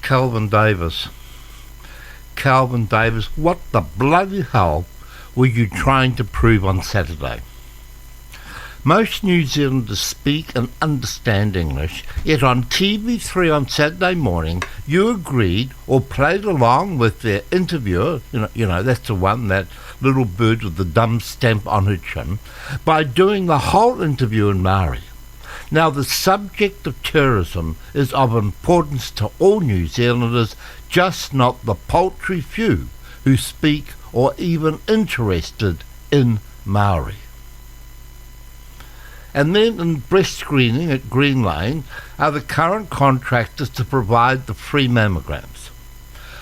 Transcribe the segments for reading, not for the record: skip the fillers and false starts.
Calvin Davis. Calvin Davis, what the bloody hell were you trying to prove on Saturday? Most New Zealanders speak and understand English, yet on TV3 on Saturday morning you agreed or played along with their interviewer, you know that's the one, that little bird with the dumb stamp on her chin, by doing the whole interview in Maori. Now, the subject of terrorism is of importance to all New Zealanders, just not the paltry few who speak or even interested in Maori. And then in breast screening at Green Lane are the current contractors to provide the free mammograms.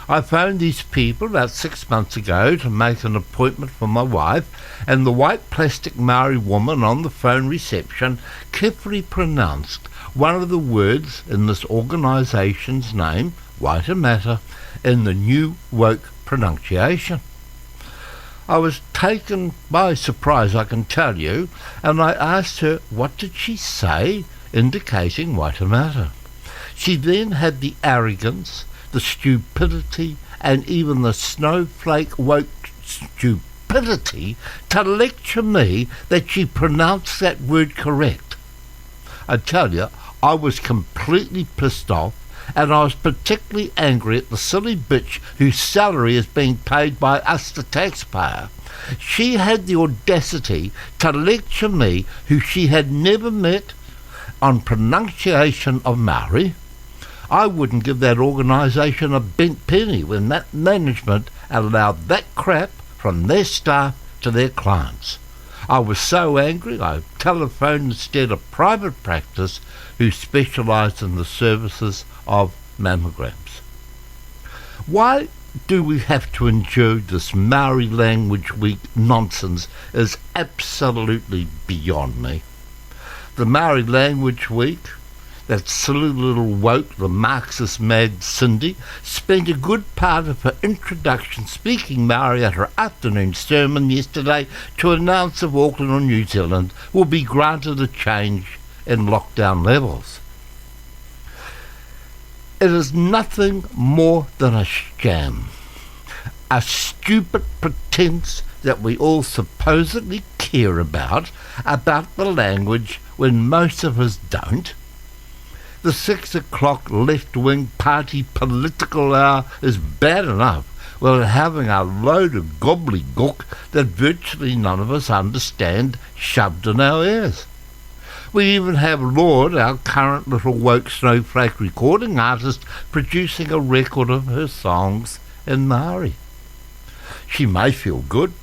I phoned these people about 6 months ago to make an appointment for my wife, and the white plastic Maori woman on the phone reception carefully pronounced one of the words in this organisation's name, Waitemata, in the new woke pronunciation. I was taken by surprise, I can tell you, and I asked her what did she say, indicating Waitemata. She then had the arrogance, the stupidity, and even the snowflake woke stupidity to lecture me that she pronounced that word correct. I tell you, I was completely pissed off, and I was particularly angry at the silly bitch whose salary is being paid by us, the taxpayer. She had the audacity to lecture me, who she had never met, on pronunciation of Maori. I wouldn't give that organisation a bent penny when that management allowed that crap from their staff to their clients. I was so angry I telephoned instead a private practice who specialised in the services of mammograms. Why do we have to endure this Maori Language Week nonsense is absolutely beyond me. The Maori Language Week, that silly little woke, the Marxist mad Cindy, spent a good part of her introduction speaking Maori at her afternoon sermon yesterday to announce if Auckland or New Zealand will be granted a change in lockdown levels. It is nothing more than a sham, a stupid pretense that we all supposedly care about the language when most of us don't. The 6 o'clock left-wing party political hour is bad enough. We're having a load of gobbledygook that virtually none of us understand shoved in our ears. We even have Lord, our current little woke snowflake recording artist, producing a record of her songs in Maori. She may feel good.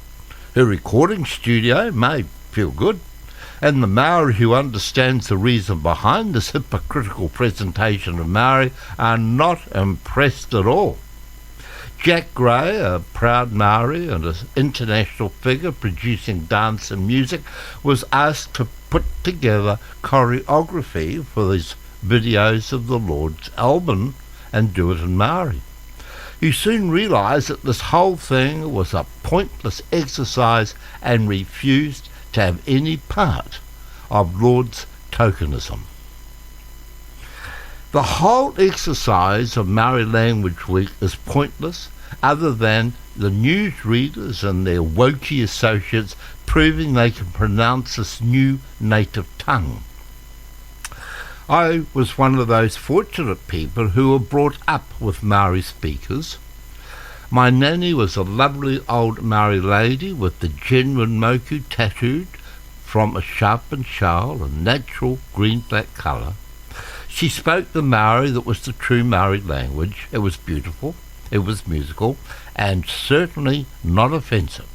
Her recording studio may feel good. And the Maori who understands the reason behind this hypocritical presentation of Maori are not impressed at all. Jack Gray, a proud Maori and an international figure producing dance and music, was asked to put together choreography for these videos of the Lord's album and do it in Maori. He soon realised that this whole thing was a pointless exercise and refused to have any part of Lord's tokenism. The whole exercise of Maori Language Week is pointless, other than the newsreaders and their wokey associates proving they can pronounce this new native tongue. I was one of those fortunate people who were brought up with Maori speakers. My nanny was a lovely old Maori lady with the genuine moku tattooed from a sharpened shawl in natural green-black colour. She spoke the Maori that was the true Maori language. It was beautiful, it was musical, and certainly not offensive.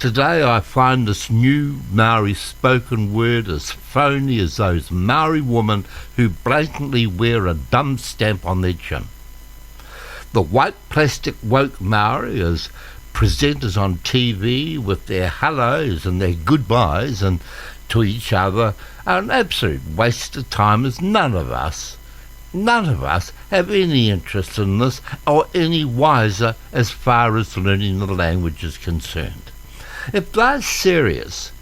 Today I find this new Maori spoken word as phony as those Maori women who blatantly wear a dumb stamp on their chin. The white plastic woke Maori as presenters on TV with their hellos and their goodbyes and to each other are an absolute waste of time, as none of us have any interest in this or any wiser as far as learning the language is concerned. If they're serious,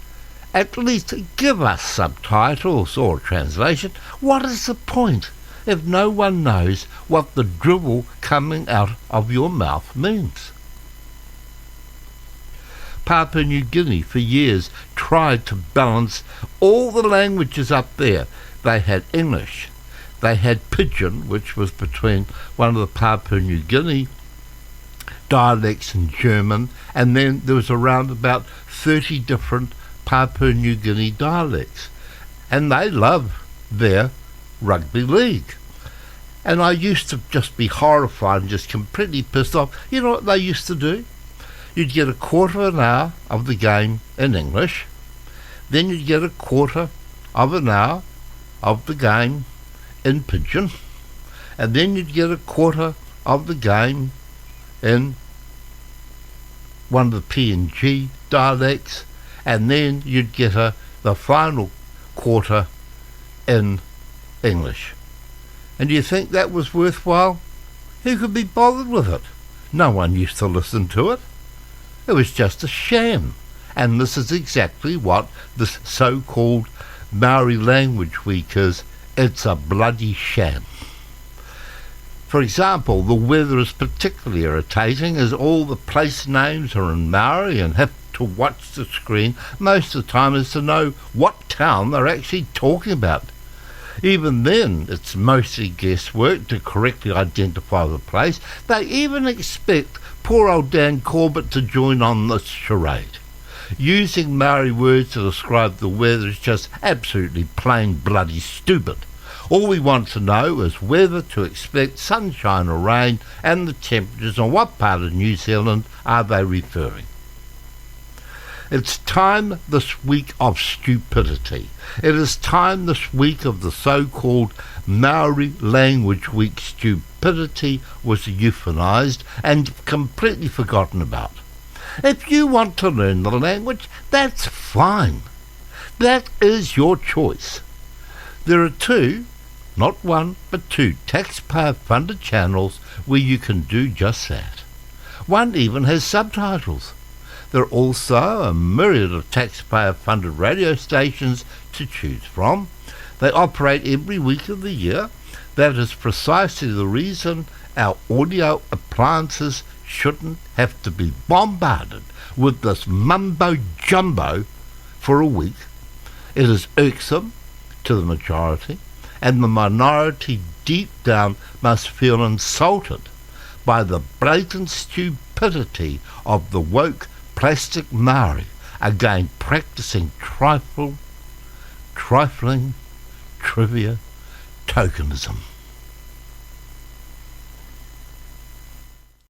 at least give us subtitles or translation. What is the point? if no one knows what the dribble coming out of your mouth means? Papua New Guinea for years tried to balance all the languages up there. They had English, they had Pidgin, which was between one of the Papua New Guinea dialects and German, and then there was around about 30 different Papua New Guinea dialects. And they love their rugby league. And I used to just be horrified and just completely pissed off. You know what they used to do? You'd get a quarter of an hour of the game in English, then you'd get a quarter of an hour of the game in Pidgin, and then you'd get a quarter of the game in one of the PNG dialects, and then you'd get the final quarter in English. And do you think that was worthwhile? Who could be bothered with it? No one used to listen to it. It was just a sham. And this is exactly what this so-called Maori Language Week is. It's a bloody sham. For example, the weather is particularly irritating as all the place names are in Maori and have to watch the screen most of the time as to know what town they're actually talking about. Even then, it's mostly guesswork to correctly identify the place. They even expect poor old Dan Corbett to join on this charade. Using Maori words to describe the weather is just absolutely plain bloody stupid. All we want to know is whether to expect sunshine or rain and the temperatures and what part of New Zealand are they referring. It's time this week of stupidity. It is time this week of the so-called Maori Language Week. Stupidity was euphemised and completely forgotten about. If you want to learn the language, that's fine. That is your choice. There are two, not one, but two taxpayer-funded channels where you can do just that. One even has subtitles. There are also a myriad of taxpayer-funded radio stations to choose from. They operate every week of the year. That is precisely the reason our audio appliances shouldn't have to be bombarded with this mumbo-jumbo for a week. It is irksome to the majority, and the minority deep down must feel insulted by the blatant stupidity of the woke plastic Maori, again practising trifling, trivia, tokenism.